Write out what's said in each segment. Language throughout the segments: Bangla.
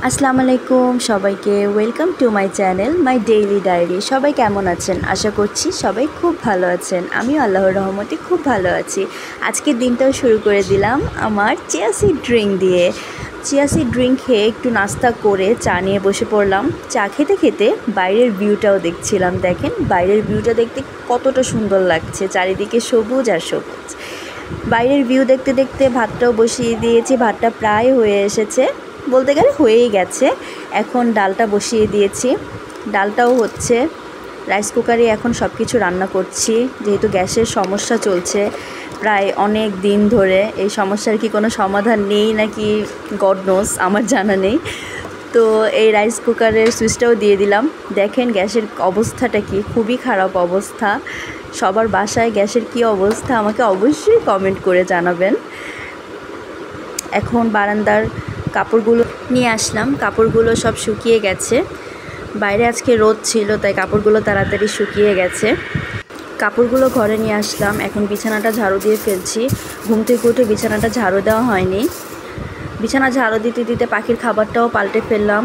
আসসালামু আলাইকুম সবাইকে welcome to my channel my daily diary. সবাই কেমন আছেন? আশা করছি সবাই খুব ভালো আছেন। আমিও আল্লাহর রহমতে খুব ভালো আছি। আজকের দিনটাও শুরু করে দিলাম আমার চিয়া সিড ড্রিঙ্ক দিয়ে। চিয়া সিড ড্রিঙ্ক খেয়ে একটু নাস্তা করে চা নিয়ে বসে পড়লাম। চা খেতে খেতে বাইরের ভিউটাও দেখছিলাম। দেখেন বাইরের ভিউটা দেখতে কতটা সুন্দর লাগছে, চারিদিকে সবুজ আর সবুজ। বাইরের ভিউ দেখতে দেখতে ভাতটাও বসিয়ে দিয়েছি। ভাতটা প্রায় হয়ে এসেছে, বলতে গেলে হয়েই গেছে। এখন ডালটা বসিয়ে দিয়েছি, ডালটাও হচ্ছে। রাইস কুকারে এখন সব কিছু রান্না করছি, যেহেতু গ্যাসের সমস্যা চলছে প্রায় অনেক দিন ধরে। এই সমস্যার কি কোনো সমাধান নেই নাকি গড নোস, আমার জানা নেই। তো এই রাইস কুকারের সুইচটাও দিয়ে দিলাম। দেখেন গ্যাসের অবস্থাটা কি, খুবই খারাপ অবস্থা। সবার বাসায় গ্যাসের কি অবস্থা আমাকে অবশ্যই কমেন্ট করে জানাবেন। এখন বারান্দার কাপড়গুলো নিয়ে আসলাম, কাপড়গুলো সব শুকিয়ে গেছে। বাইরে আজকে রোদ ছিল তাই কাপড়গুলো তাড়াতাড়ি শুকিয়ে গেছে। কাপড়গুলো ঘরে নিয়ে আসলাম, এখন বিছানাটা ঝাড়ু দিয়ে ফেলছি। ঘুম থেকে উঠে বিছানাটা ঝাড়ু দেওয়া হয়নি। বিছানা ঝাড়ু দিতে দিতে পাখির খাবারটাও পাল্টে ফেললাম।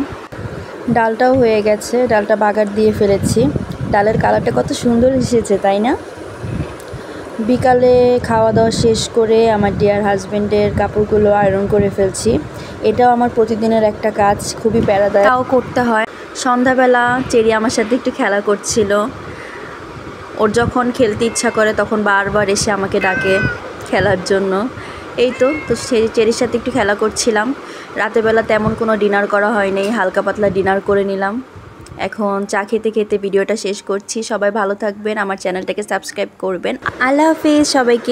ডালটাও হয়ে গেছে, ডালটা বাগার দিয়ে ফেলেছি। ডালের কালারটা কত সুন্দর এসেছে, তাই না? বিকালে খাওয়া দাওয়া শেষ করে আমার ডিয়ার হাজব্যান্ডের কাপড়গুলো আয়রন করে ফেলছি। এটাও আমার প্রতিদিনের একটা কাজ, খুবই প্যারাদায়ক, তাও করতে হয়। সন্ধ্যাবেলা চেরি আমার সাথে একটু খেলা করছিল। ওর যখন খেলতে ইচ্ছা করে তখন বারবার এসে আমাকে ডাকে খেলার জন্য। এই তো চেরির সাথে একটু খেলা করছিলাম। রাতেরবেলা তেমন কোনো ডিনার করা হয়নি, হালকা পাতলা ডিনার করে নিলাম। এখন চা খেতে খেতে ভিডিওটা শেষ করছি। সবাই ভালো থাকবেন, আমার চ্যানেলটাকে সাবস্ক্রাইব করবেন। আল্লাহ হাফেজ সবাইকে।